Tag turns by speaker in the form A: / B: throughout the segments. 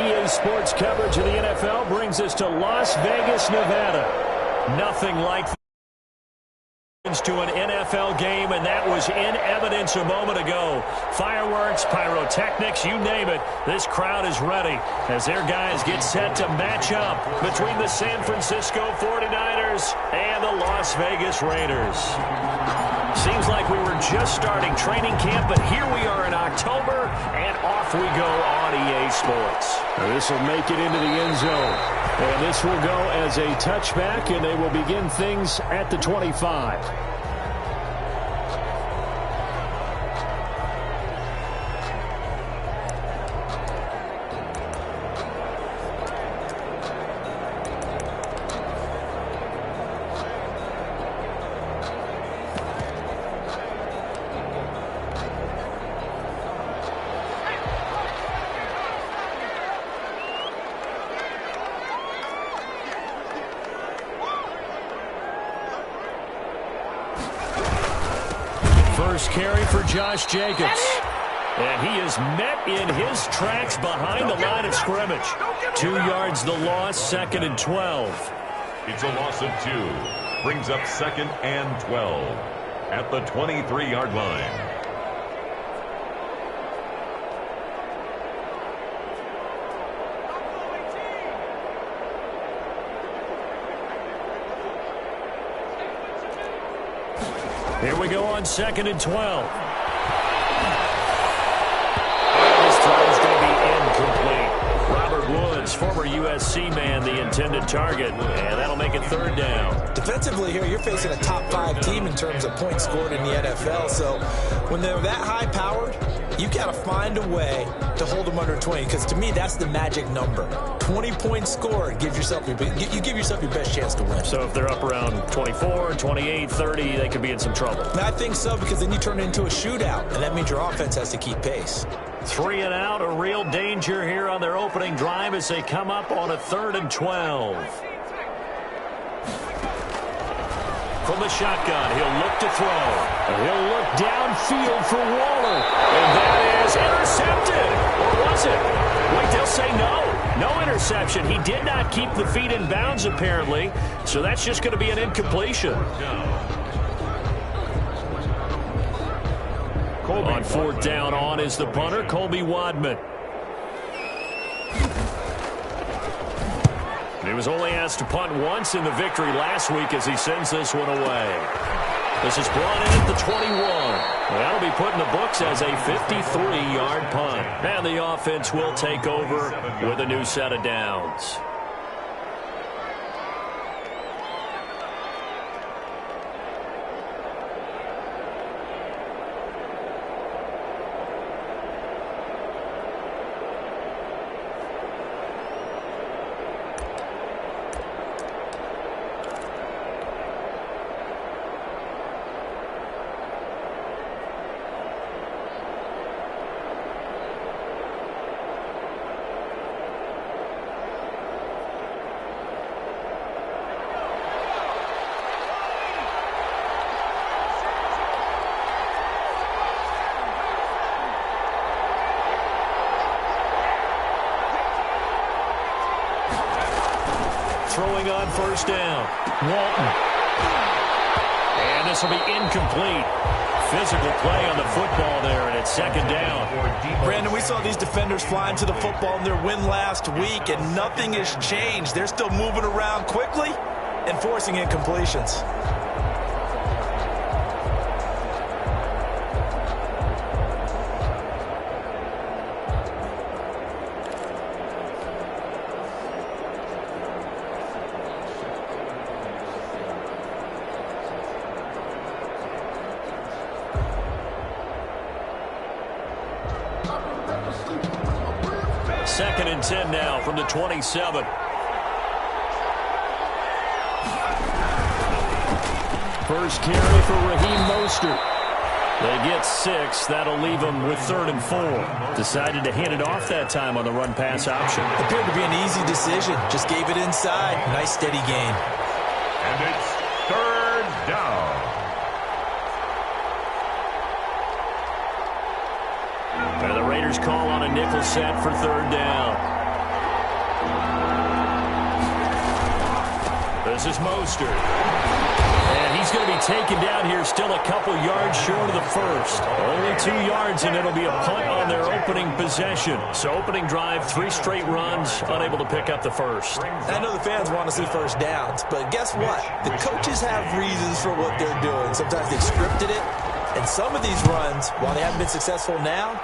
A: EA Sports coverage of the NFL brings us to Las Vegas, Nevada. Nothing like to an NFL game, and that was in evidence a moment ago. Fireworks, pyrotechnics, you name it. This crowd is ready as their guys get set to match up between the San Francisco 49ers and the Las Vegas Raiders. Seems like we were just starting training camp, but here we are in October, and off we go on EA Sports. This will make it into the end zone, and this will go as a touchback, and they will begin things at the 25. First carry for Josh Jacobs. And he is met in his tracks behind the line of scrimmage. 2 yards the loss, 2nd and 12.
B: It's a loss of 2. Brings up 2nd and 12 at the 23-yard line.
A: Here we go on 2nd and 12. And this throw is going to be incomplete. Robert Woods, former USC man, the intended target. And that'll make it 3rd down.
C: Defensively here, you're facing a top 5 team in terms of points scored in the NFL. So when they're that high-powered, you got to find a way to hold them under 20. Because to me, that's the magic number. 20 points scored, you give yourself your best chance to win.
A: So if they're up around 24, 28, 30, they could be in some trouble.
C: I think so, because then you turn it into a shootout, and that means your offense has to keep pace.
A: 3 and out, a real danger here on their opening drive as they come up on a 3rd and 12. From the shotgun, he'll look to throw. He'll look downfield for Waller. And that is intercepted. Or was it? Wait, they'll say no. No interception. He did not keep the feet in bounds, apparently. So that's just going to be an incompletion. On 4th down on is the punter, Colby Wadman. He was only asked to punt once in the victory last week as he sends this one away. This is brought in at the 21. That'll be put in the books as a 53-yard punt. And the offense will take over with a new set of downs. Throwing on 1st down. Walton. And this will be incomplete. Physical play on the football there, and it's 2nd down.
C: Brandon, we saw these defenders flying to the football in their win last week, and nothing has changed. They're still moving around quickly and forcing incompletions.
A: Second and 10 now from the 27. First carry for Raheem Mostert. They get 6. That'll leave them with 3rd and 4. Decided to hand it off that time on the run-pass option.
C: Appeared to be an easy decision. Just gave it inside. Nice, steady gain.
B: And it's 3rd down.
A: And the Raiders call on a nickel set for 3rd down. This is Mostert. And he's going to be taken down here still a couple yards short of the first. Only 2 yards, and it'll be a punt on their opening possession. So opening drive, 3 straight runs, unable to pick up the first.
C: I know the fans want to see first downs, but guess what? The coaches have reasons for what they're doing. Sometimes they've scripted it, and some of these runs, while they haven't been successful now,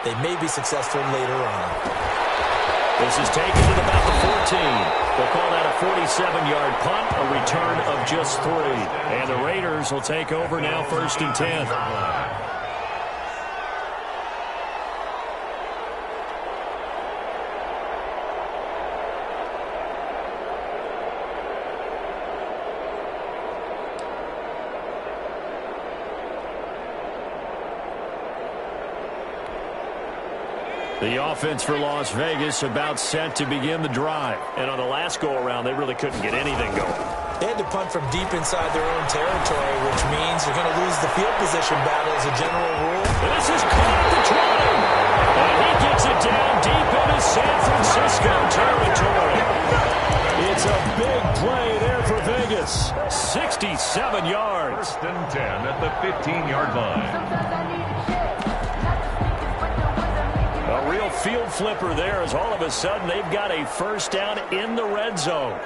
C: they may be successful later on.
A: This is taken to about the 14. They'll call that a 47-yard punt, a return of just 3. And the Raiders will take over now, 1st and 10. The offense for Las Vegas about set to begin the drive. And on the last go-around, they really couldn't get anything going.
C: They had to punt from deep inside their own territory, which means you're going to lose the field position battle as a general rule.
A: This is caught at the 20. And he gets it down deep into San Francisco territory. It's a big play there for Vegas. 67 yards.
B: 1st and 10 at the 15-yard line.
A: A real field flipper there as all of a sudden they've got a first down in the red zone.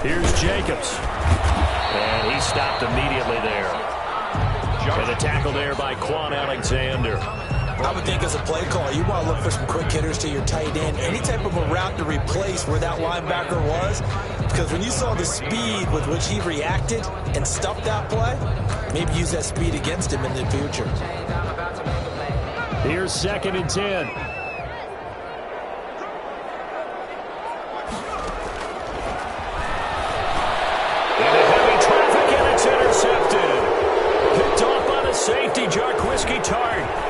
A: Here's Jacobs. And he stopped immediately there. And a tackle there by Quan Alexander.
C: I would think as a play caller, you want to look for some quick hitters to your tight end. Any type of a route to replace where that linebacker was. Because when you saw the speed with which he reacted and stuffed that play, maybe use that speed against him in the future.
A: Here's 2nd and 10. And a heavy traffic, and it's intercepted. Picked off on a safety, Jarquiski Tart.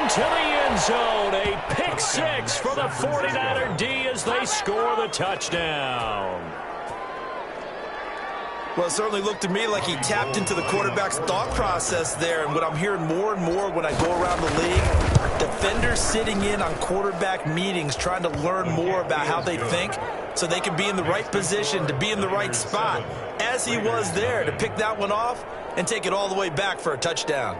A: To the end zone, a pick 6 for the 49er D as they score the touchdown.
C: Well, it certainly looked to me like he tapped into the quarterback's thought process there. And what I'm hearing more and more when I go around the league, defenders sitting in on quarterback meetings trying to learn more about how they think so they can be in the right position to be in the right spot, as he was there to pick that one off and take it all the way back for a touchdown.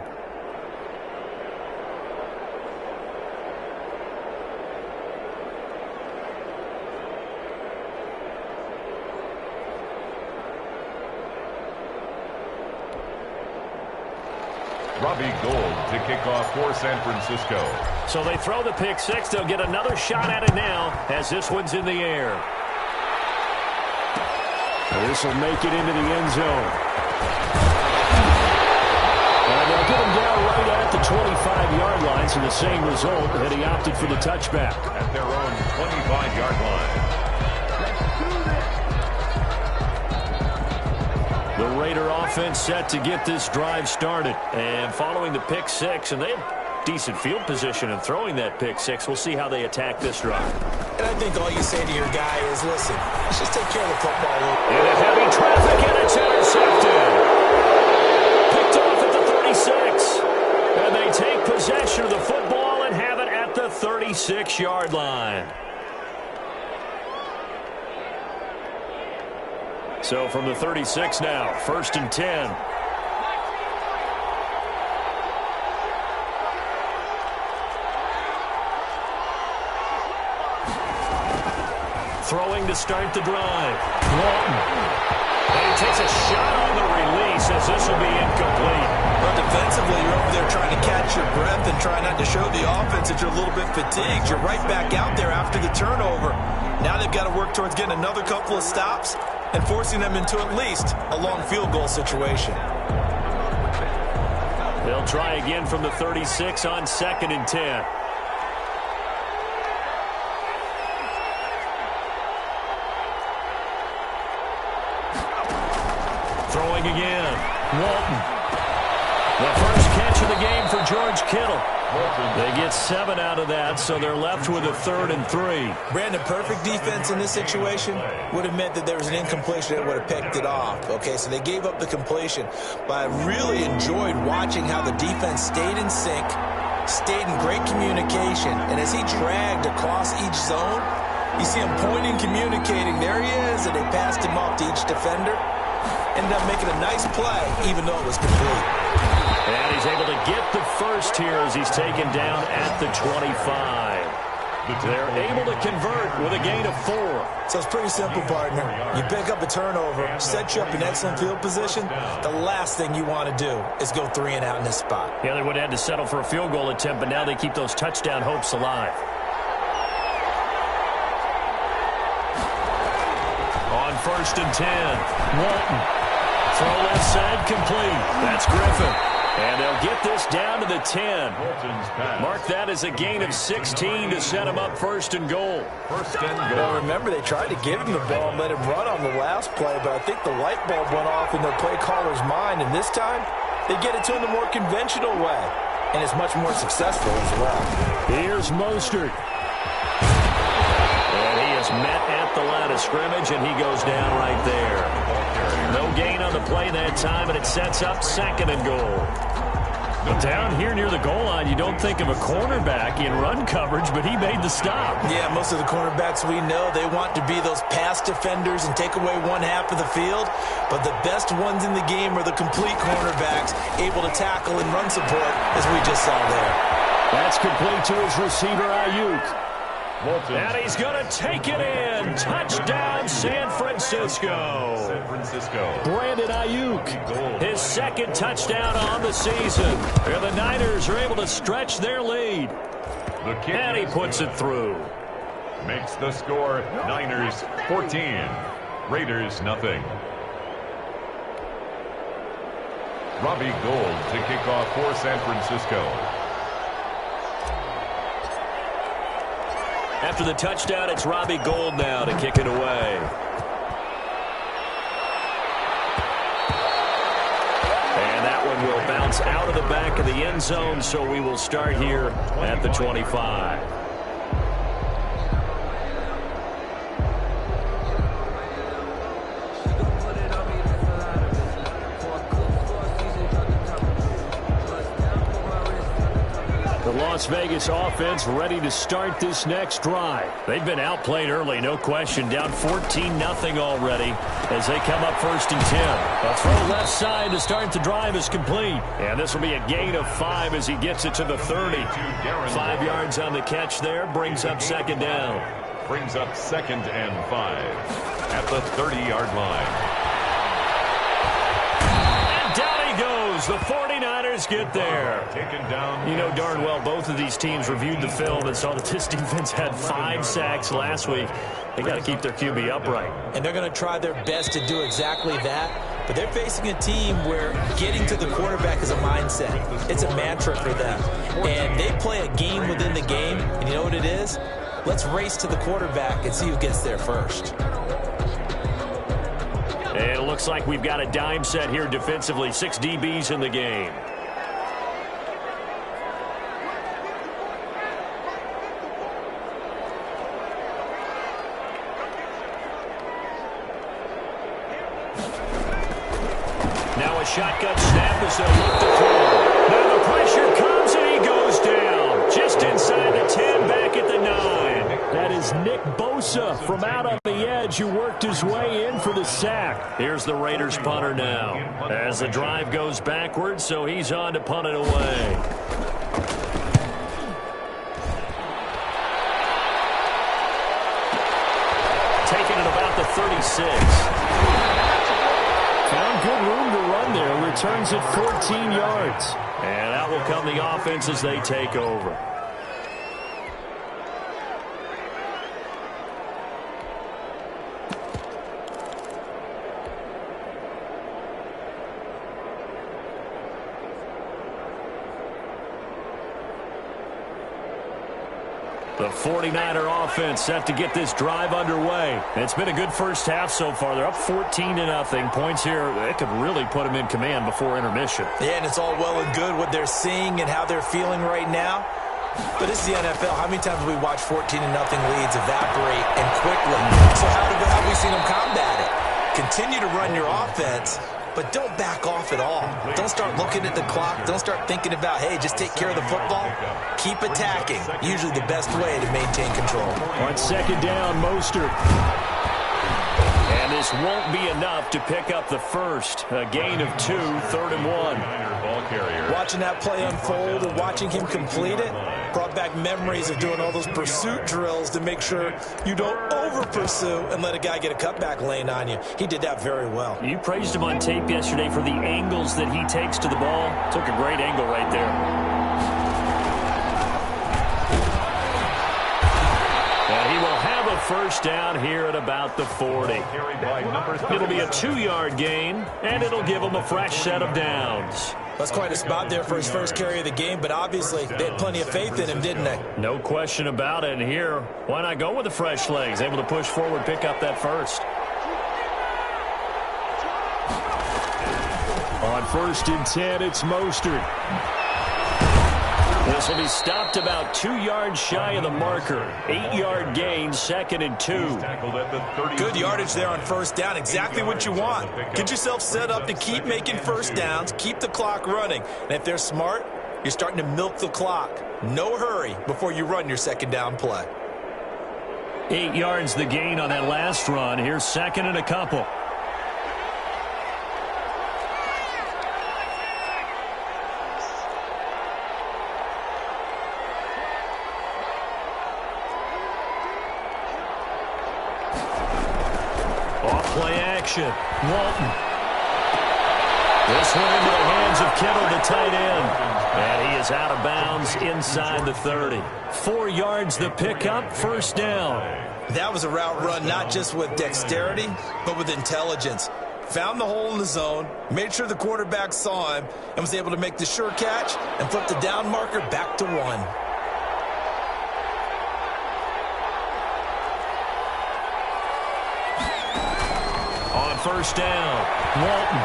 B: Robbie Gould to kick off for San Francisco.
A: So they throw the pick 6. They'll get another shot at it now as this one's in the air. This will make it into the end zone. And they'll get him down right at the 25-yard line, so the same result, and he opted for the touchback.
B: At their own 25-yard line.
A: The Raider offense set to get this drive started. And following the pick 6, and they have decent field position in throwing that pick 6. We'll see how they attack this drive.
C: And I think all you say to your guy is, listen, let's just take care of the football.
A: In a heavy traffic, and it's intercepted. Picked off at the 36. And they take possession of the football and have it at the 36-yard line. So from the 36 now, 1st and 10. Throwing to start the drive. Walton. And he takes a shot on the release as this will be incomplete.
C: But defensively, you're over there trying to catch your breath and try not to show the offense that you're a little bit fatigued. You're right back out there after the turnover. Now they've got to work towards getting another couple of stops and forcing them into at least a long field goal situation.
A: They'll try again from the 36 on 2nd and 10. Throwing again. Walton. The first catch of the game for George Kittle. They get 7 out of that, so they're left with a 3rd and 3.
C: Brandon, perfect defense in this situation would have meant that there was an incompletion that would have picked it off. Okay, so they gave up the completion. But I really enjoyed watching how the defense stayed in sync, stayed in great communication, and as he dragged across each zone, you see him pointing, communicating. There he is, and they passed him off to each defender. Ended up making a nice play, even though it was complete.
A: And he's able to get the first here as he's taken down at the 25. They're able to convert with a gain of 4.
C: So it's pretty simple, partner. You pick up a turnover, set you up in excellent field position. The last thing you want to do is go 3 and out in this spot.
A: Yeah, they would have had to settle for a field goal attempt, but now they keep those touchdown hopes alive. On 1st and 10, Walton. Throw left side complete. That's Griffin. And they'll get this down to the 10. Mark that as a gain of 16 to set him up 1st and goal.
C: Well, remember, they tried to give him the ball and let him run on the last play, but I think the light bulb went off in their play caller's mind, and this time they get it to him the more conventional way, and it's much more successful as well.
A: Here's Mostert. And he is met at the line of scrimmage, and he goes down right there. No gain on the play that time, and it sets up 2nd and goal. But down here near the goal line, you don't think of a cornerback in run coverage, but he made the stop.
C: Yeah, most of the cornerbacks we know, they want to be those pass defenders and take away one half of the field. But the best ones in the game are the complete cornerbacks, able to tackle and run support, as we just saw there.
A: That's complete to his receiver, Ayuk. And he's going to take it in. Touchdown, San Francisco. Brandon Ayuk, his 2nd touchdown on the season. And the Niners are able to stretch their lead. And he puts it through.
B: Makes the score Niners 14, Raiders nothing. Robbie Gould to kick off for San Francisco.
A: After the touchdown, it's Robbie Gould now to kick it away. And that one will bounce out of the back of the end zone, so we will start here at the 25. The Las Vegas offense ready to start this next drive. They've been outplayed early, no question. Down 14-0 already as they come up 1st and 10. A throw left side to start the drive is complete. And this will be a gain of 5 as he gets it to the 30. 5 yards on the catch there. Brings up 2nd down.
B: Brings up 2nd and 5 at the 30-yard line.
A: And down he goes. The 49ers get there.
B: Taken down.
A: You know darn well both of these teams reviewed the film and saw that this defense had 5 sacks last week. They got to keep their QB upright.
C: And they're going to try their best to do exactly that. But they're facing a team where getting to the quarterback is a mindset. It's a mantra for them. And they play a game within the game. And you know what it is? Let's race to the quarterback and see who gets there first.
A: And it looks like we've got a dime set here defensively. 6 DBs in the game. Now a shotgun snap as they'll look to throw. Now the pressure comes and he goes down. Just inside the 10, back at the 9. That is Nick Bosa from out on the edge who worked his way in for the sack. Here's the Raiders punter now as the drive goes backwards, so he's on to punt it away. Taking it about the 36. Found good room to run there. Returns it 14 yards. And out will come the offense as they take over. The 49er offense set to get this drive underway. It's been a good first half so far. They're up 14-0. Points here, it could really put them in command before intermission.
C: Yeah, and it's all well and good what they're seeing and how they're feeling right now. But this is the NFL. How many times have we watched 14-0 leads evaporate and quickly? So how have we seen them combat it? Continue to run your offense, but don't back off at all. Don't start looking at the clock. Don't start thinking about, hey, just take care of the football. Keep attacking. Usually the best way to maintain control.
A: On second down, Mostert. And this won't be enough to pick up the first. A gain of 2, 3rd and 1.
C: Watching that play unfold and watching him complete it brought back memories of doing all those pursuit drills to make sure you don't over-pursue and let a guy get a cutback lane on you. He did that very well.
A: You praised him on tape yesterday for the angles that he takes to the ball. Took a great angle right there. And he will have a first down here at about the 40. It'll be a 2-yard gain, and it'll give him a fresh set of downs.
C: That's quite a spot there for his first carry of the game, but obviously they had plenty of faith in him, didn't they?
A: No question about it. And here, why not go with the fresh legs? Able to push forward, pick up that first. On 1st and 10, it's Mostert. This will be stopped about 2 yards shy of the marker. 8-yard gain, 2nd and 2.
C: Good yardage there on first down. Exactly what you want. Get yourself set up to keep making first downs, keep the clock running. And if they're smart, you're starting to milk the clock. No hurry before you run your second down play.
A: 8 yards the gain on that last run. Here's 2nd and a couple. Play action. Walton. This one into the hands of Kittle, the tight end. And he is out of bounds inside the 30. 4 yards the pickup, first down.
C: That was a route run not just with dexterity, but with intelligence. Found the hole in the zone, made sure the quarterback saw him, and was able to make the sure catch and flip the down marker back to 1.
A: First down. Walton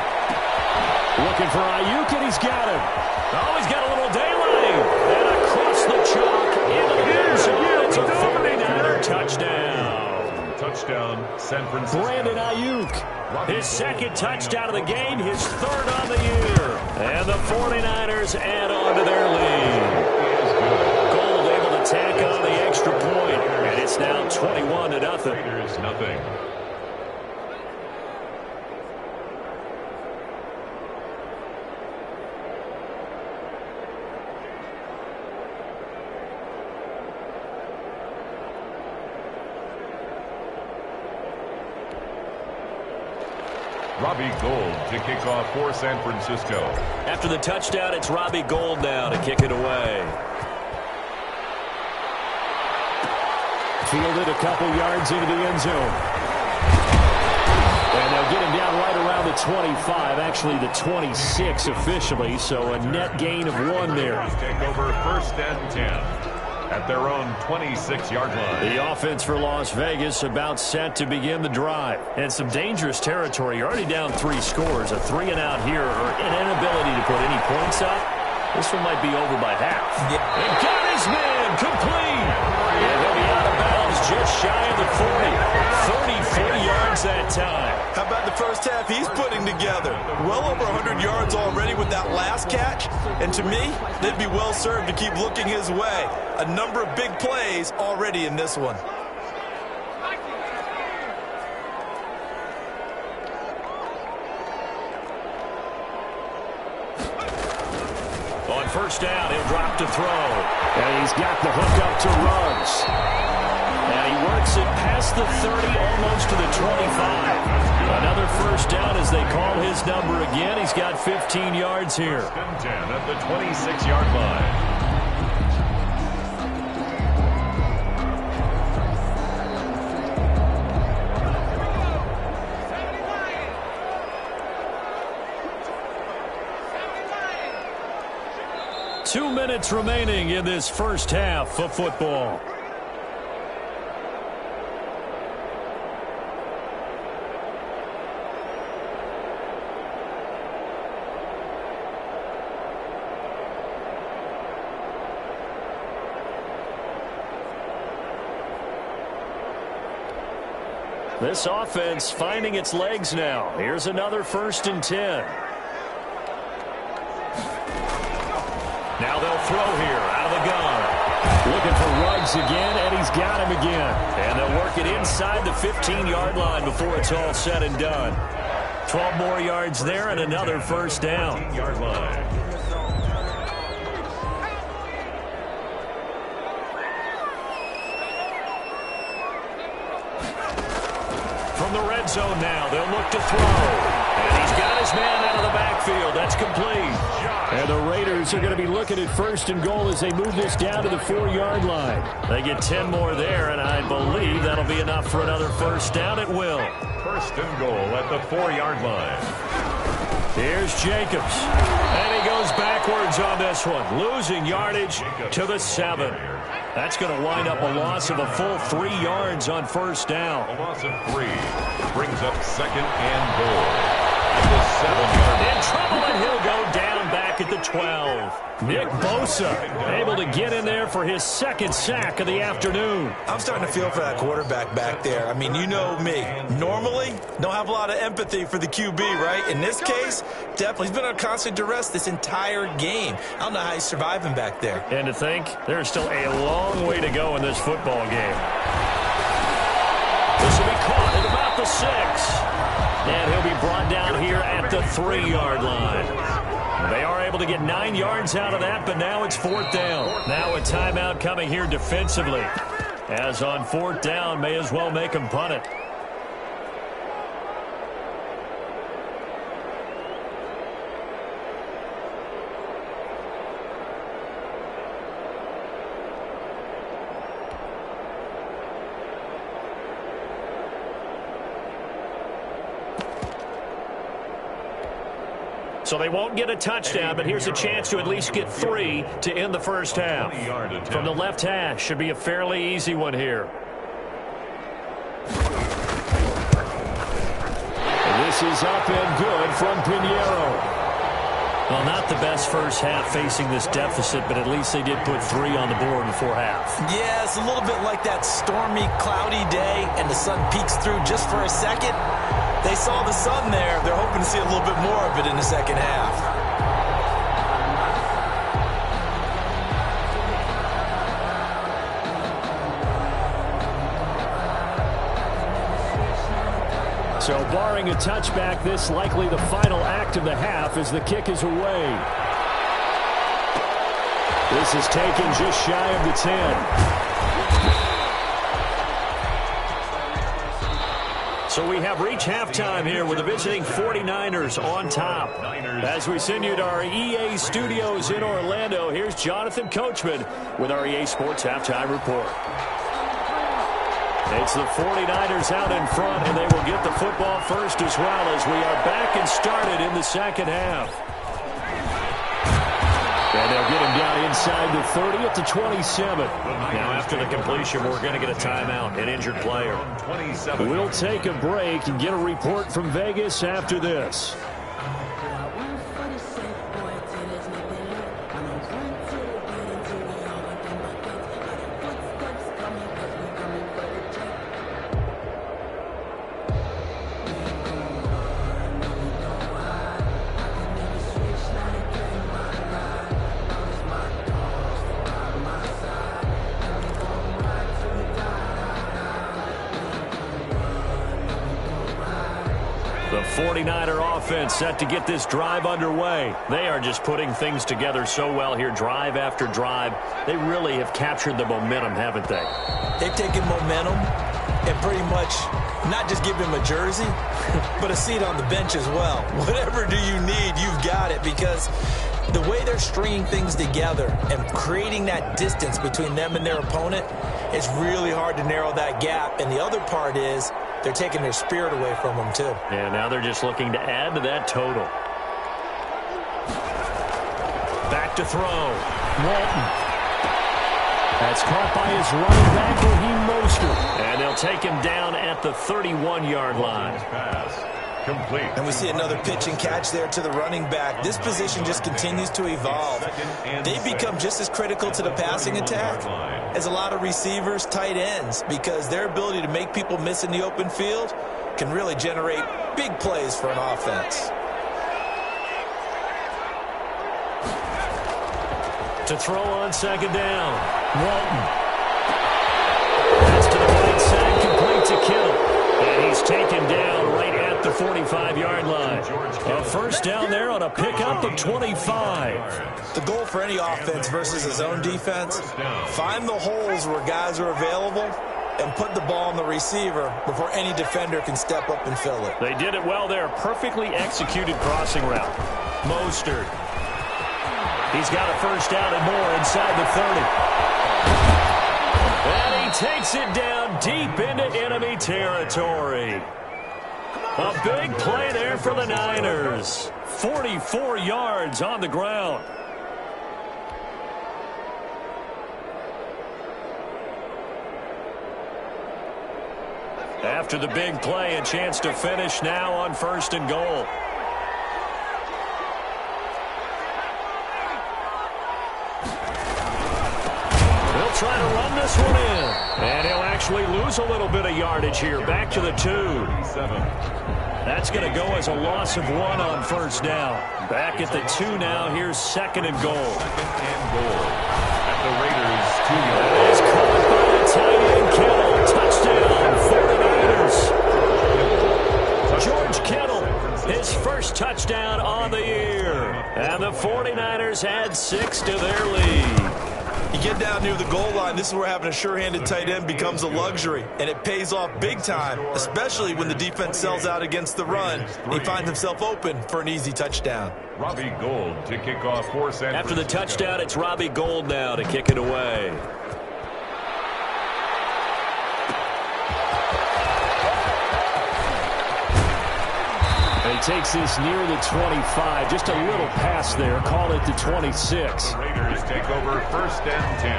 A: looking for Ayuk, and he's got him. Oh, he's got a little daylight. And across the chalk into the end zone. It's a 49er touchdown.
B: Touchdown, San Francisco.
A: Brandon Ayuk. His 2nd touchdown of the game, his 3rd on the year. And the 49ers add on to their lead. Gold able to tack on the extra point. And it's now 21-0.
B: There's nothing. Robbie Gould to kick off for San Francisco.
A: After the touchdown, it's Robbie Gould now to kick it away. Fielded a couple yards into the end zone. And they'll get him down right around the 25, actually the 26 officially, so a net gain of 1 there.
B: Take over 1st and 10. At their own 26-yard line.
A: The offense for Las Vegas about set to begin the drive. And some dangerous territory. You're already down 3 scores. A 3-and-out here or an inability to put any points up. This one might be over by half.
C: Yeah.
A: And got his man complete. And he'll be out of bounds just shy of the 40. 34 yards that time.
C: How about the first half he's putting together? Well over 100 yards already with that last catch. And to me, they'd be well served to keep looking his way. A number of big plays already in this one.
A: On first down, he'll drop to throw. And he's got the hook up to Ruggs. And he works it past the 30, almost to the 25. Another first down as they call his number again. He's got 15 yards here.
B: 10 at the 26-yard line.
A: 2 minutes remaining in this first half of football. This offense finding its legs now. Here's another 1st and 10. Now they'll throw here out of the gun. Looking for Ruggs again, and he's got him again. And they'll work it inside the 15-yard line before it's all said and done. 12 more yards there and another 1st down.
B: 15-yard line.
A: From the red zone now, they'll look to throw. And he's got his man out of the backfield. That's complete. And the Raiders are going to be looking at 1st and goal as they move this down to the 4-yard line. They get 10 more there, and I believe that'll be enough for another 1st down. It will.
B: 1st and goal at the 4-yard line.
A: Here's Jacobs. And he goes backwards on this one, losing yardage to the 7. That's going to wind up a loss of a full 3 yards on 1st down.
B: A loss of 3 brings up 2nd and goal at the 7-yard line.
A: In trouble, and he'll go down back at the 12. Nick Bosa able to get in there for his 2nd sack of the afternoon.
C: I'm starting to feel for that quarterback back there. I mean, you know me. Normally, don't have a lot of empathy for the QB, right? In this case, definitely. He's been on constant duress this entire game. I don't know how he's surviving back there.
A: And to think, there's still a long way to go in this football game. This will be caught at about the 6. And he'll be brought down here at the 3-yard line. They are able to get 9 yards out of that, but now it's 4th down. Now a timeout coming here defensively. As on 4th down, may as well make him punt it. So they won't get a touchdown, but here's a chance to at least get 3 to end the 1st half. From the left hash, should be a fairly easy one here. And this is up and good from Pinheiro. Well, not the best 1st half facing this deficit, but at least they did put 3 on the board before half.
C: Yeah, it's a little bit like that stormy, cloudy day, and the sun peeks through just for a second. They saw the sun there. They're hoping to see a little bit more of it in the 2nd half.
A: So barring a touchback, this likely the final act of the half as the kick is away. This is taken just shy of the 10. So we have reached halftime here with the visiting 49ers on top. As we send you to our EA studios in Orlando, here's Jonathan Coachman with our EA Sports Halftime Report. It's the 49ers out in front, and they will get the football first as well as we are back and started in the 2nd half. And they'll get him down inside the 30 at the 27. Now after the completion, we're going to get a timeout, an injured player. We'll take a break and get a report from Vegas after this. The 49er offense set to get this drive underway. They are just putting things together so well here, drive after drive. They really have captured the momentum, haven't they?
C: They've taken momentum and pretty much not just give him a jersey, but a seat on the bench as well. Whatever do you need, you've got it, because the way they're stringing things together and creating that distance between them and their opponent, it's really hard to narrow that gap. And the other part is they're taking their spirit away from them, too.
A: And now they're just looking to add to that total. Back to throw. Walton. That's caught by his running back, Raheem Mostert. And they'll take him down at the 31-yard line.
B: Complete.
C: And we see another pitch and catch there to the running back. This position just continues to evolve. They become just as critical to the passing attack as a lot of receivers, tight ends, because their ability to make people miss in the open field can really generate big plays for an offense.
A: To throw on second down, Walton. Pass to the right side, complete to Kittle. And he's taken down right at the 45-yard line. A first down there on a pickup of 25.
C: The goal for any offense versus a zone defense, find the holes where guys are available and put the ball on the receiver before any defender can step up and fill it.
A: They did it well there. Perfectly executed crossing route. Mostert. He's got a first down and more inside the 30. And he takes it down deep into enemy territory. A big play there for the Niners. 44 yards on the ground. After the big play, a chance to finish now on first and goal. He'll try to run this one in. And he'll actually lose a little bit of yardage here. Back to the 2. That's going to go as a loss of 1 on first down. Back at the 2 now. Here's second and goal.
B: Second and goal. At the Raiders' 2-yard line.
A: Is caught by the tight end Kittle. Touchdown, 49ers. George Kittle, his first touchdown on the year. And the 49ers add 6 to their lead.
C: You get down near the goal line, this is where having a sure-handed tight end becomes a luxury, and it pays off big time, especially when the defense sells out against the run. He finds himself open for an easy touchdown.
B: Robbie Gould to kick off for San
A: After the touchdown, it's Robbie Gould now to kick it away. He takes this near the 25. Just a little pass there. Call it the 26.
B: The Raiders take over first and 10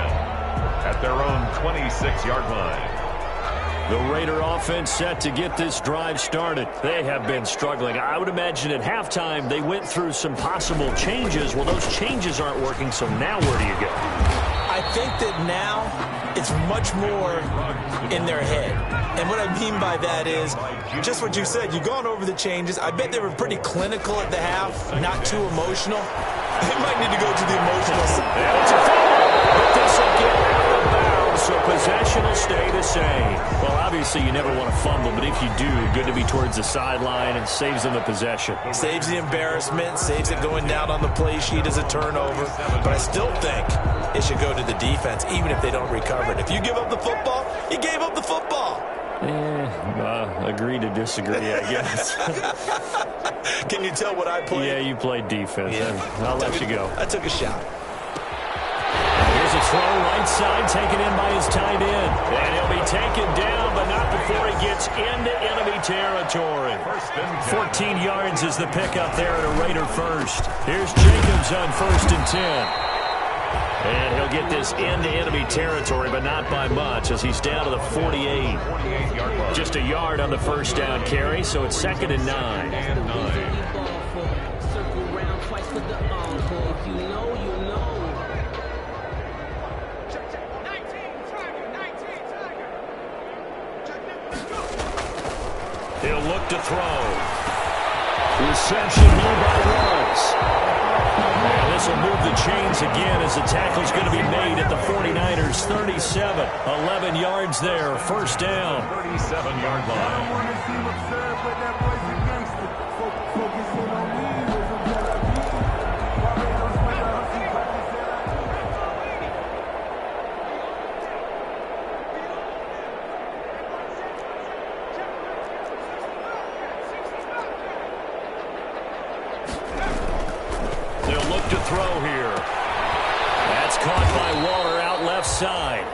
B: at their own 26-yard line.
A: The Raider offense set to get this drive started. They have been struggling. I would imagine at halftime they went through some possible changes. Well, those changes aren't working, so now where do you go?
C: I think that now it's much more in their head. And what I mean by that is just what you said. You've gone over the changes. I bet they were pretty clinical at the half, not too emotional. They might need to go to the emotional side.
A: And it's a foul, but this will get out of bounds, so possession will stay the same. Well, obviously you never want to fumble, but if you do, good to be towards the sideline and saves them the possession.
C: Saves the embarrassment, saves it going down on the play sheet as a turnover. But I still think it should go to the defense, even if they don't recover it. If you give up the football, you gave up the football.
A: Agree to disagree, I guess.
C: Can you tell what I played?
A: Yeah, you played defense.
C: Yeah.
A: I'll let you go.
C: I took a shot.
A: Here's a throw right side, taken in by his tight end. And he'll be taken down, but not before he gets into enemy territory. 14 yards is the pickup there at a Raider first. Here's Jacobs on first and 10. And he'll get this into enemy territory, but not by much, as he's down to the 48. Just a yard on the first down carry, so it's second and 9. He'll look to throw. Reception here by Ruggs. And this will move the chains again as the tackle's going to be made at the 49ers' 37. 11 yards there, first down.
B: 37-yard line.
A: To throw here. That's caught by Waller out left side.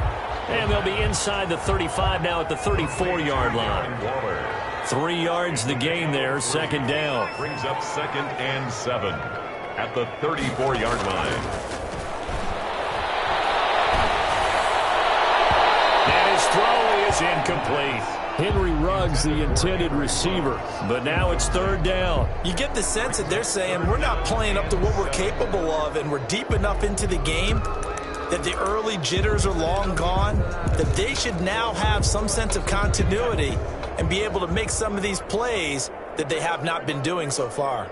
A: And they'll be inside the 35 now at the 34-yard line. 3 yards the gain there, second down.
B: Brings up second and 7 at the 34-yard line.
A: And his throw is incomplete. Henry Ruggs, the intended receiver. But now it's third down.
C: You get the sense that they're saying we're not playing up to what we're capable of, and we're deep enough into the game that the early jitters are long gone, that they should now have some sense of continuity and be able to make some of these plays that they have not been doing so far.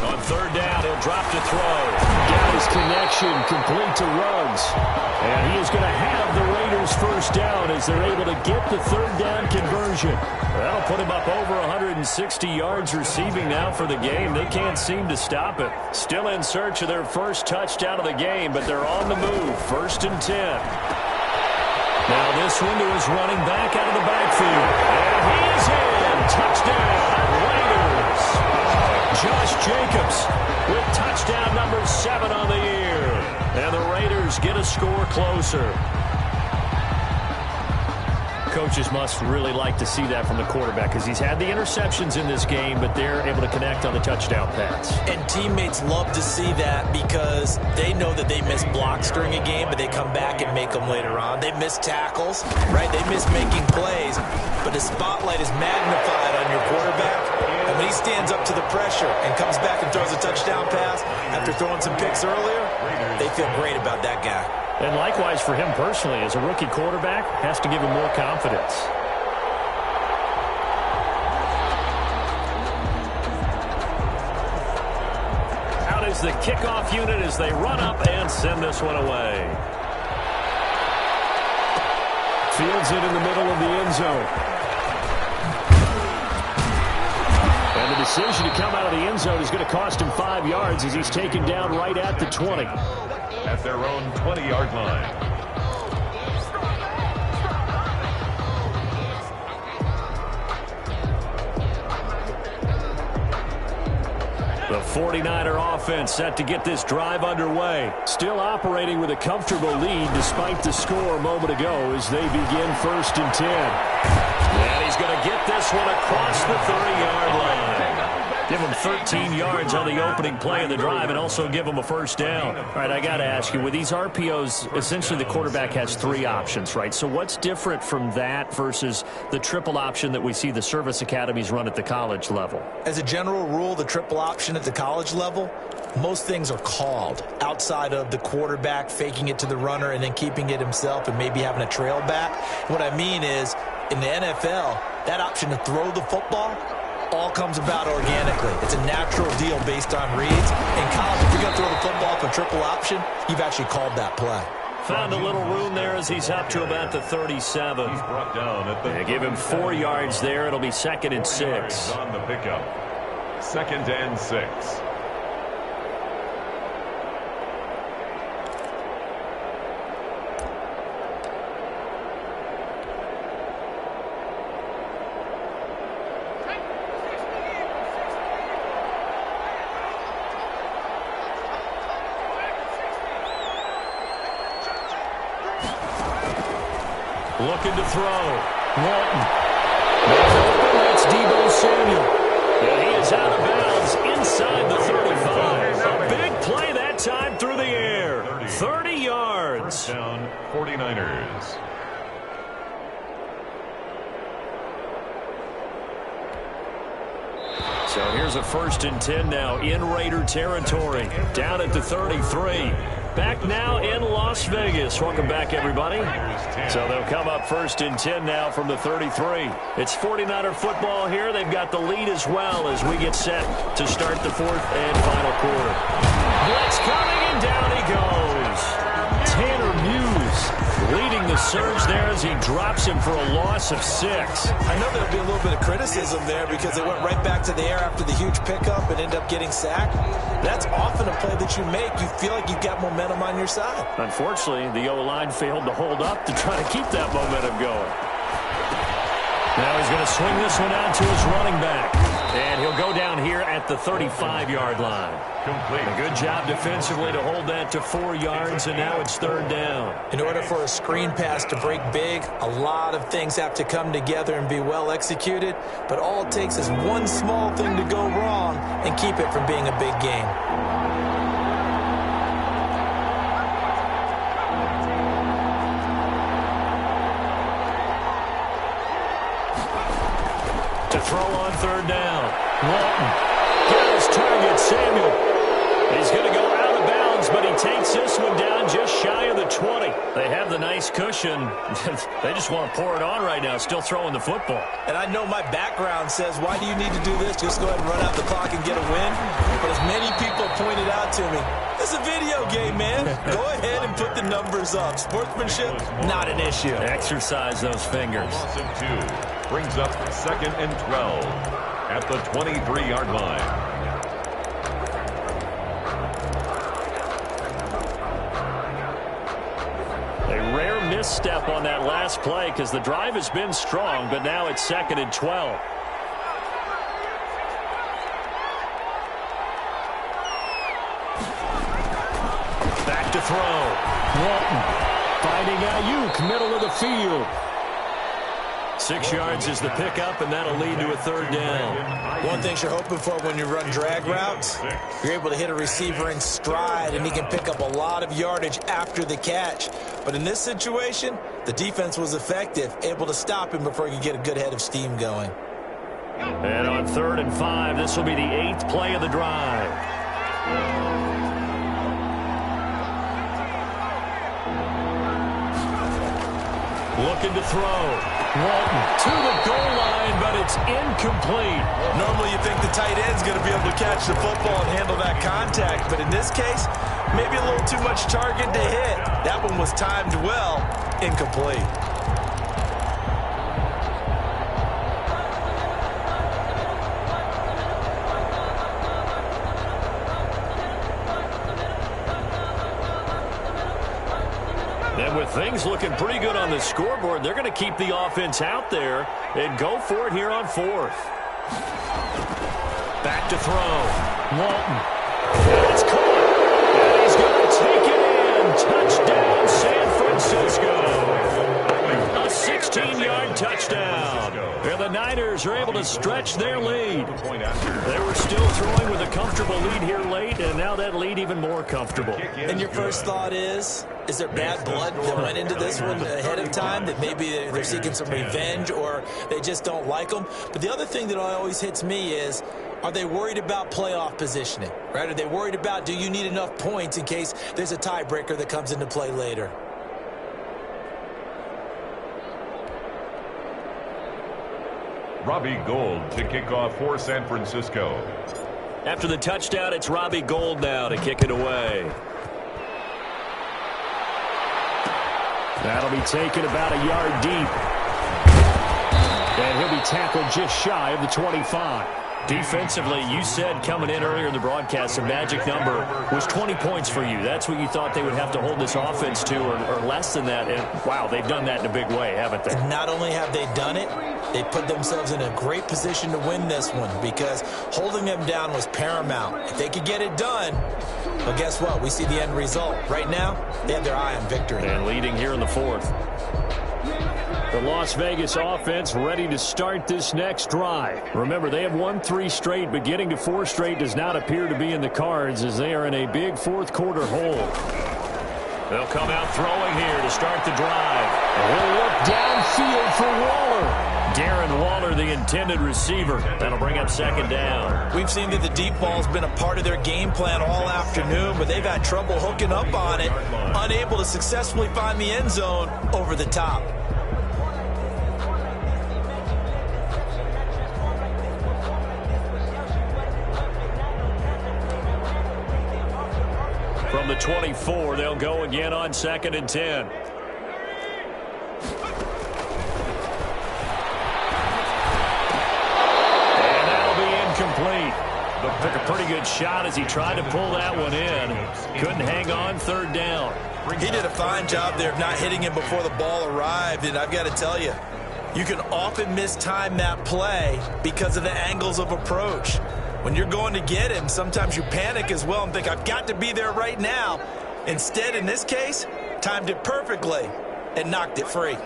A: On third down, he'll drop to throw. Got his connection, complete to Ruggs. And he is going to have the Raiders first down as they're able to get the third down conversion. That'll put him up over 160 yards receiving now for the game. They can't seem to stop it. Still in search of their first touchdown of the game, but they're on the move. First and 10. Now this window is running back out of the backfield. And he is in. Touchdown, Raiders. Josh Jacobs with touchdown number 7 on the year. And the Raiders get a score closer. Coaches must really like to see that from the quarterback because he's had the interceptions in this game, but they're able to connect on the touchdown pass.
C: And teammates love to see that because they know that they miss blocks during a game, but they come back and make them later on. They miss tackles, right? They miss making plays, but the spotlight is magnified on your quarterback. And when he stands up to the pressure and comes back and throws a touchdown pass after throwing some picks earlier, they feel great about that guy.
A: And likewise for him personally, as a rookie quarterback, has to give him more confidence. Out is the kickoff unit as they run up and send this one away. Fields it in the middle of the end zone. And the decision to come out of the end zone is going to cost him 5 yards as he's taken down right at the 20.
B: At their own 20-yard line.
A: The 49er offense set to get this drive underway. Still operating with a comfortable lead despite the score a moment ago as they begin first and 10. And he's going to get this one across the 30-yard line. Give him 13 yards on the opening play of the drive and also give him a first down. All right, I got to ask you, with these RPOs, essentially the quarterback has 3 options, right? So what's different from that versus the triple option that we see the service academies run at the college level?
C: As a general rule, the triple option at the college level, most things are called outside of the quarterback faking it to the runner and then keeping it himself and maybe having a trail back. What I mean is, in the NFL, that option to throw the football all comes about organically. It's a natural deal based on reads. In college, if you're going to throw the football for triple option, you've actually called that play.
A: Found a little room there as he's up to about the 37.
B: He's brought down at the
A: They give him 4 yards there. It'll be 2nd and 6.
B: On the pickup. 2nd and 6.
A: Looking to throw. Walton. That's Deebo Samuel. And he is out of bounds inside the 35. A big play that time through the air. 30 yards.
B: Down 49ers.
A: So here's a 1st and 10 now in Raider territory. Down at the 33. Back now in Las Vegas. Welcome back, everybody. So they'll come up 1st and 10 now from the 33. It's 49er football here. They've got the lead as well as we get set to start the 4th and final quarter. Blitz coming, and down he goes. Tanner Muse leading the surge there as he drops him for a loss of 6.
C: I know there'll be a little bit of criticism there because they went right back to the air after the huge pickup and ended up getting sacked. That's often a play that you make. You feel like you've got momentum on your side.
A: Unfortunately, the O-line failed to hold up to try to keep that momentum going. Now he's going to swing this one out to his running back. And he'll go down here at the 35-yard line.
B: Complete.
A: A good job defensively to hold that to 4 yards, and now it's 3rd down.
C: In order for a screen pass to break big, a lot of things have to come together and be well executed. But all it takes is one small thing to go wrong and keep it from being a big game.
A: To throw on third down. Walton. Got his target, Samuel. He's going to go out of bounds, but he takes this one down just shy of the 20. They have the nice cushion. They just want to pour it on right now, still throwing the football.
C: And I know my background says, why do you need to do this? Just go ahead and run out the clock and get a win. But as many people pointed out to me, it's a video game, man. Go ahead and put the numbers up. Sportsmanship, not an issue.
A: Exercise those fingers.
B: Loss of 2 brings up 2nd and 12 at the 23-yard line.
A: A rare misstep on that last play because the drive has been strong, but now it's 2nd and 12. Back to throw. Walton finding Ayuk, middle of the field. 6 yards is the pickup, and that'll lead to a third down.
C: One thing you're hoping for when you run drag routes, you're able to hit a receiver in stride, and he can pick up a lot of yardage after the catch. But in this situation, the defense was effective, able to stop him before he could get a good head of steam going.
A: And on 3rd and 5, this will be the 8th play of the drive. Looking to throw. Walton to the goal line, but it's incomplete.
C: Normally you think the tight end's going to be able to catch the football and handle that contact, but in this case, maybe a little too much target to hit. That one was timed well, incomplete.
A: And with things looking pretty good on the scoreboard, they're going to keep the offense out there and go for it here on 4th. Back to throw. Walton. And it's caught. And he's going to take it in. Touchdown, San Francisco. A 16-yard touchdown. And the Niners are able to stretch their lead. They were still throwing with a comfortable lead here late, and now that lead even more comfortable.
C: And your first thought is there bad blood that went into this one ahead of time, that maybe they're seeking some revenge or they just don't like them? But the other thing that always hits me is, are they worried about playoff positioning, right? Are they worried about, do you need enough points in case there's a tiebreaker that comes into play later?
B: Robbie Gould to kick off for San Francisco.
A: After the touchdown, it's Robbie Gould now to kick it away. That'll be taken about a yard deep. And he'll be tackled just shy of the 25. Defensively, you said coming in earlier in the broadcast, the magic number was 20 points for you. That's what you thought they would have to hold this offense to, or less than that. And, wow, they've done that in a big way, haven't they?
C: And not only have they done it, they put themselves in a great position to win this one because holding them down was paramount. If they could get it done, well, guess what? We see the end result. Right now, they have their eye on victory.
A: And leading here in the 4th. The Las Vegas offense ready to start this next drive. Remember, they have won 3 straight, but getting to 4 straight does not appear to be in the cards as they are in a big 4th quarter hole. They'll come out throwing here to start the drive. And we'll look downfield for Waller. Darren Waller, the intended receiver. That'll bring up 2nd down.
C: We've seen that the deep ball's been a part of their game plan all afternoon, but they've had trouble hooking up on it, unable to successfully find the end zone over the top.
A: From the 24, they'll go again on 2nd and 10. And that'll be incomplete. Took a pretty good shot as he tried to pull that one in. Couldn't hang on 3rd down.
C: He did a fine job there of not hitting him before the ball arrived, and I've got to tell you, you can often mistime that play because of the angles of approach. When you're going to get him, sometimes you panic as well and think, I've got to be there right now. Instead, in this case, timed it perfectly and knocked it free.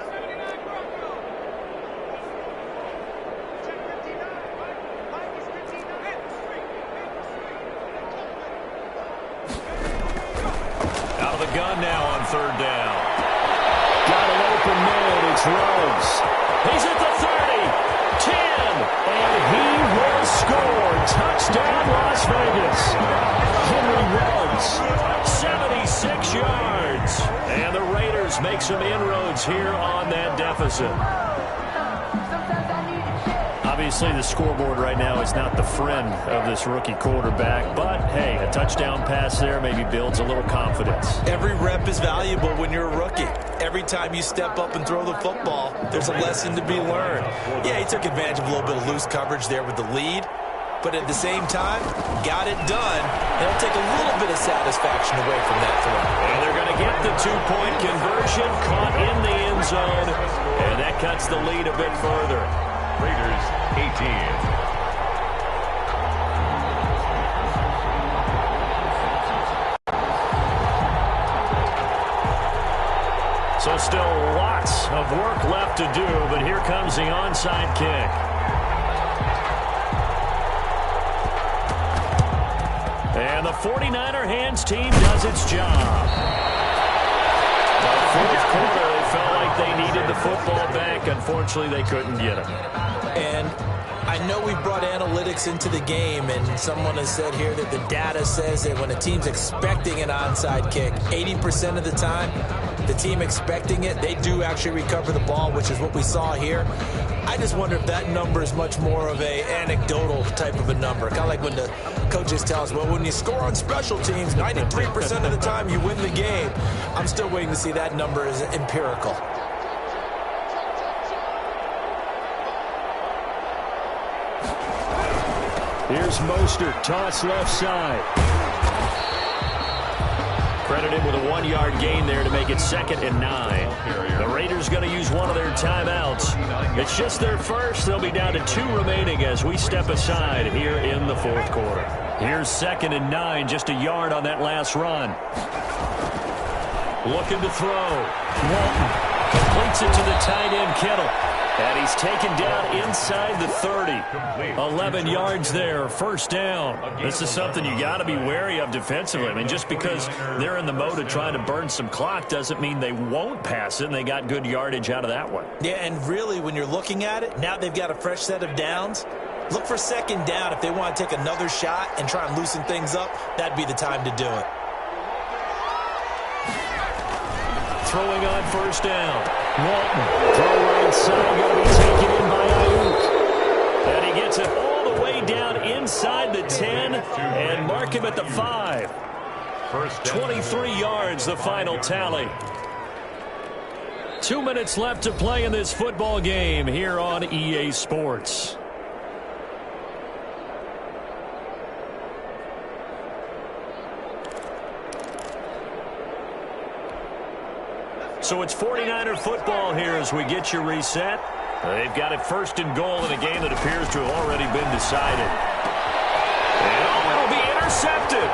A: Out of the gun now on 3rd down. Got an open man. It's Rose. He's at the 30, 10, and opposite. Obviously, the scoreboard right now is not the friend of this rookie quarterback, but, hey, a touchdown pass there maybe builds a little confidence.
C: Every rep is valuable when you're a rookie. Every time you step up and throw the football, there's a lesson to be learned. Yeah, he took advantage of a little bit of loose coverage there with the lead, but at the same time, got it done. It'll take a little bit of satisfaction away from that throw.
A: And they're going to get the two-point conversion, caught in the end zone, and that cuts the lead a bit further.
B: Raiders 18.
A: So still lots of work left to do, but here comes the onside kick. And the 49er hands team does its job. The fourth quarter, they felt like they needed the football back. Unfortunately, they couldn't get it.
C: And I know we brought analytics into the game, and someone has said here that the data says that when a team's expecting an onside kick, 80% of the time, the team expecting it, they do actually recover the ball, which is what we saw here. I just wonder if that number is much more of a anecdotal type of a number. Kind of like when the coaches tell us, well, when you score on special teams, 93% of the time you win the game. I'm still waiting to see that number as empirical.
A: Here's Mostert, toss left side. Credited with a 1-yard gain there to make it 2nd and 9. The Raiders going to use one of their timeouts. It's just their first. They'll be down to 2 remaining as we step aside here in the fourth quarter. Here's 2nd and 9, just a yard on that last run. Looking to throw. Walton completes it to the tight end, Kittle. And he's taken down inside the 30. 11 yards there, first down. This is something you got to be wary of defensively. I mean, just because they're in the mode of trying to burn some clock doesn't mean they won't pass it, and they got good yardage out of that one.
C: Yeah, and really, when you're looking at it, now they've got a fresh set of downs. Look for 2nd down. If they want to take another shot and try and loosen things up, that'd be the time to do it.
A: Throwing on first down. Walton, throw right side, going to be taken in by Ayuk. And he gets it all the way down inside the 10 and mark him at the 5. 23 yards, the final tally. 2 minutes left to play in this football game here on EA Sports. So it's 49er football here as we get you reset. They've got it 1st and goal in a game that appears to have already been decided. And it'll be intercepted.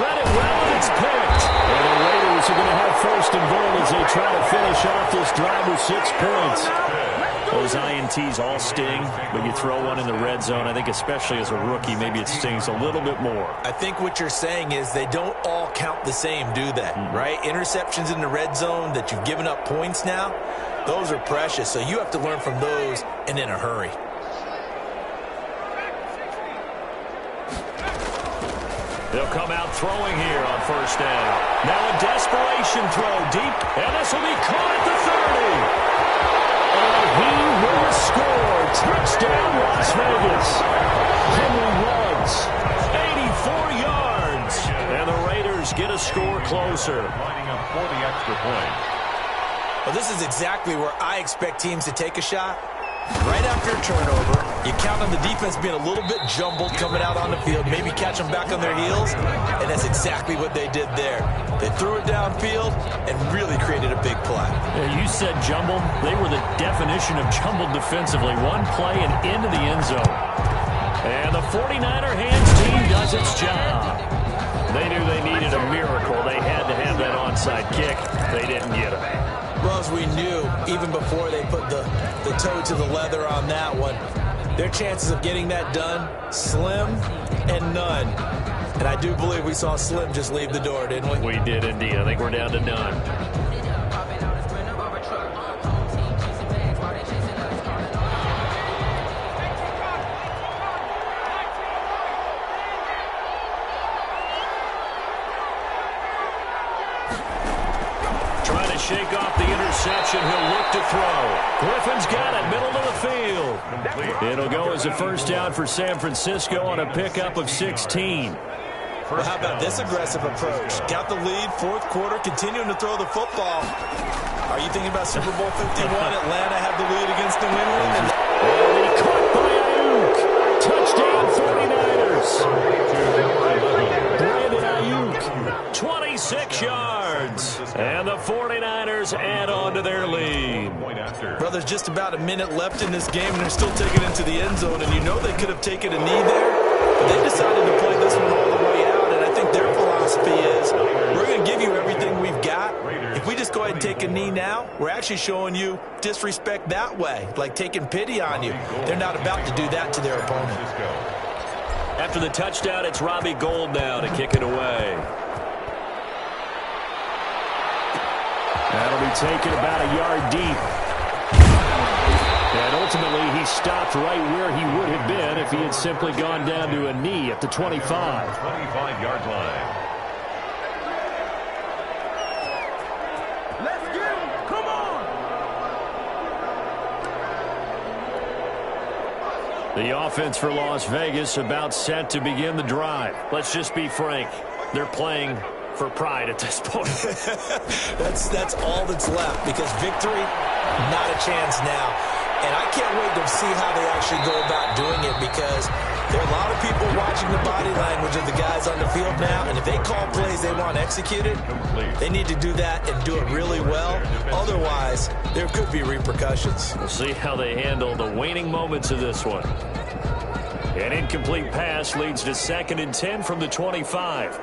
A: Read it well, and it's picked. And the Raiders are going to have 1st and goal as they try to finish off this drive with 6 points. Those INTs all sting, but you throw one in the red zone, I think especially as a rookie, maybe it stings a little bit more.
C: I think what you're saying is they don't all count the same, do they? Right? Interceptions in the red zone that you've given up points now, those are precious. So you have to learn from those and in a hurry.
A: They'll come out throwing here on 1st down. Now a desperation throw deep, and this will be caught at the 30. And he will score. Touchdown, Las Vegas. Henry Ruggs, 84 yards. And the Raiders get a score closer.
B: Lining up for the extra point.
C: Well, this is exactly where I expect teams to take a shot. Right after a turnover, you count on the defense being a little bit jumbled coming out on the field, maybe catch them back on their heels, and that's exactly what they did there. They threw it downfield and really created a big play.
A: Yeah, you said jumbled. They were the definition of jumbled defensively. One play and into the end zone. And the 49er hands team does its job. They knew they needed a miracle. They had to have that onside kick. They didn't get it.
C: Well, as we knew, even before they put the toe to the leather on that one, their chances of getting that done, slim and none. And I do believe we saw Slim just leave the door, didn't we?
A: We did indeed. I think we're down to none. shake off the interception. He'll look to throw. Griffin's got it, middle of the field. It'll go as a first down for San Francisco on a pickup of 16.
C: Well, how about this aggressive approach? Got the lead, fourth quarter, continuing to throw the football. Are you thinking about Super Bowl 51? Atlanta have the lead against New England.
A: And he caught by Ayuk. Touchdown 49ers. Brandon Ayuk, 26 yards. And the 49ers add on to their lead.
C: Well, there's just about a minute left in this game, and they're still taking it into the end zone. And you know they could have taken a knee there, but they decided to play this one all the way out. And I think their philosophy is, we're going to give you everything we've got. If we just go ahead and take a knee now, we're actually showing you disrespect that way, like taking pity on you. They're not about to do that to their opponent.
A: After the touchdown, it's Robbie Gould now to kick it away. That'll be taken about a yard deep. And ultimately, he stopped right where he would have been if he had simply gone down to a knee at the 25.
B: 25-yard line.
D: Let's get him. Come on.
A: The offense for Las Vegas about set to begin the drive. Let's just be frank. They're playing for pride at this point.
C: That's all that's left, because victory, not a chance now. And I can't wait to see how they actually go about doing it, because there are a lot of people watching the body language of the guys on the field now, and if they call plays they want executed, they need to do that and do it really well. Otherwise, there could be repercussions.
A: We'll see how they handle the waning moments of this one. An incomplete pass leads to 2nd and 10 from the 25.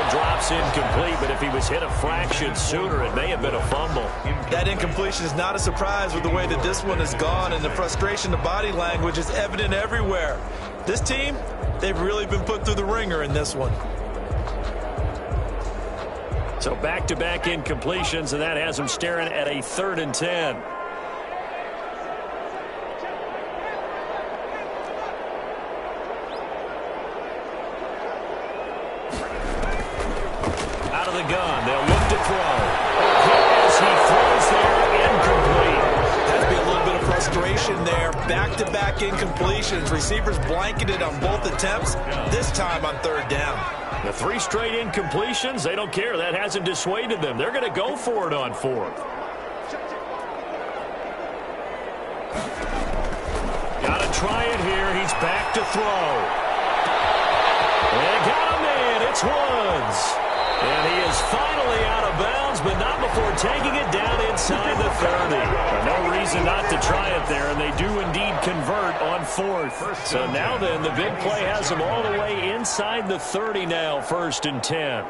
A: Drops incomplete, but if he was hit a fraction sooner, it may have been a fumble.
C: That incompletion is not a surprise with the way that this one has gone, and the frustration, the body language is evident everywhere. This team, they've really been put through the ringer in this one.
A: So back-to-back incompletions, and that has him staring at a 3rd and 10. The gun. They'll look to throw. As he throws there, incomplete.
C: Has to be a little bit of frustration there. Back-to-back incompletions. Receivers blanketed on both attempts, this time on 3rd down.
A: The 3 straight incompletions, they don't care. That hasn't dissuaded them. They're going to go for it on 4th. Got to try it here. He's back to throw. They got him in. It's Woods. And he is finally out of bounds, but not before taking it down inside the 30. No reason not to try it there, and they do indeed convert on 4th. So now then, the big play has them all the way inside the 30 now, 1st and 10.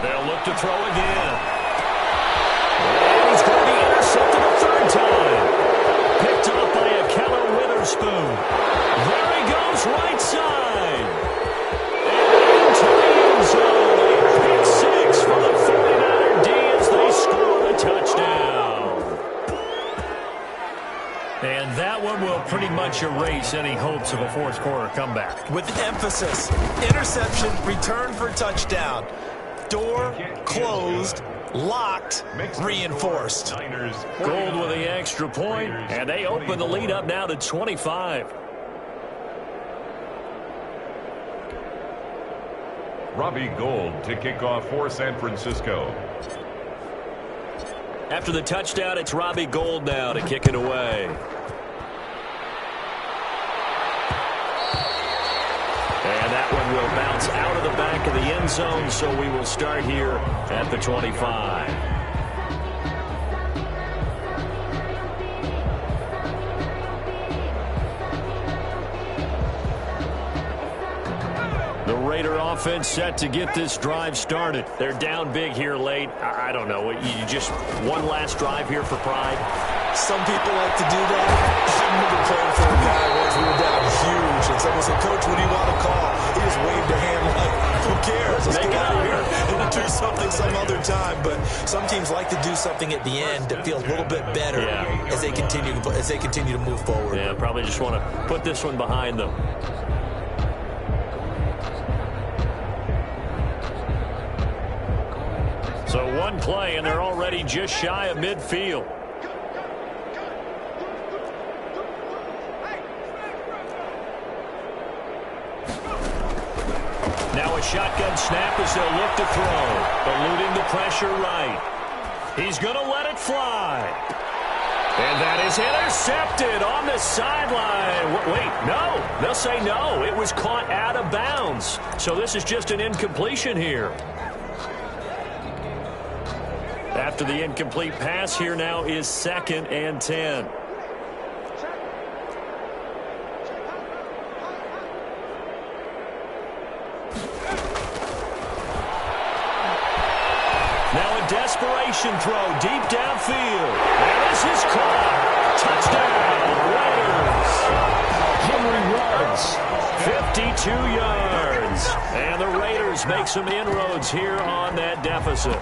A: They'll look to throw again. And he's going to be intercepted a 3rd time. Picked up by a Keller Witherspoon. There he goes, right side. And into the end zone. A pick 6 for the 49er D as they score the touchdown. And that one will pretty much erase any hopes of a 4th quarter comeback.
C: With emphasis, interception, return for touchdown. Door closed, locked, reinforced.
A: Gould with the extra point, and they open the lead up now to 25.
B: Robbie Gould to kick off for San Francisco.
A: After the touchdown, it's Robbie Gould now to kick it away. And that one will bounce out of the back of the end zone, so we will start here at the 25. The Raider offense set to get this drive started. They're down big here late. I don't know. You just one last drive here for pride?
C: Some people like to do that. I remember playing for a guy once. We were down huge, and someone said, "Coach, what do you want to call?" He just waved a hand like, "Who cares? Let's get out of here and do something something some other time, but some teams like to do something at the end to feel a little bit better as they continue to move forward.
A: Yeah, probably just want to put this one behind them. So one play, and they're already just shy of midfield. Now a shotgun snap as they'll look to throw. Eluding the pressure right. He's going to let it fly. And that is intercepted on the sideline. Wait, no. They'll say no. It was caught out of bounds. So this is just an incompletion here. After the incomplete pass, here now is 2nd and 10. Now a desperation throw deep downfield. And this is caught. Touchdown, Raiders. Henry runs 52 yards. And the Raiders make some inroads here on that deficit.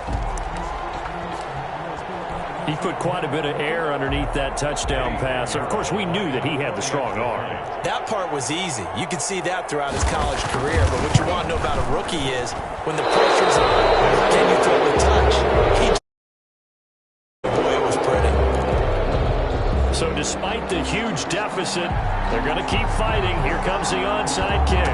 A: He put quite a bit of air underneath that touchdown pass. Of course, we knew that he had the strong arm.
C: That part was easy. You could see that throughout his college career. But what you want to know about a rookie is when the pressure's on, can you throw a touch? Boy, it was pretty.
A: So despite the huge deficit, they're going to keep fighting. Here comes the onside kick.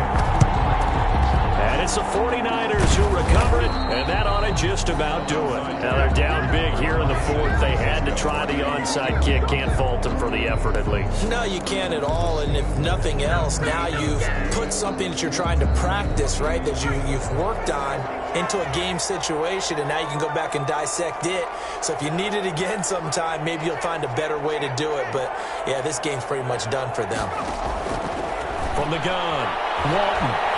A: And it's the 49ers who recover it, and that ought to just about do it. Now they're down big here in the 4th. They had to try the onside kick. Can't fault them for the effort, at least.
C: No, you can't at all. And if nothing else, now you've put something that you're trying to practice, right, that you've worked on into a game situation, and now you can go back and dissect it. So if you need it again sometime, maybe you'll find a better way to do it. But, yeah, this game's pretty much done for them.
A: From the gun, Walton.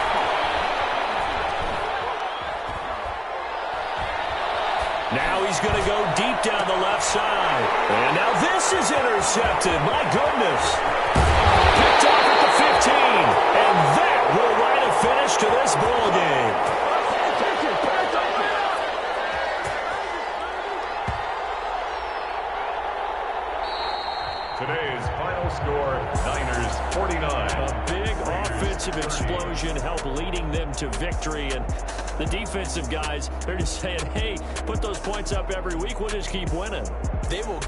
A: Now he's going to go deep down the left side. And now this is intercepted. My goodness. Picked off at the 15. And that will write a finish to this ball game.
B: Today's final score, Niners 49.
A: A big offensive explosion helped leading them to victory. And the defensive guys, they're just saying, hey, put those points up every week. We'll just keep winning.
C: They will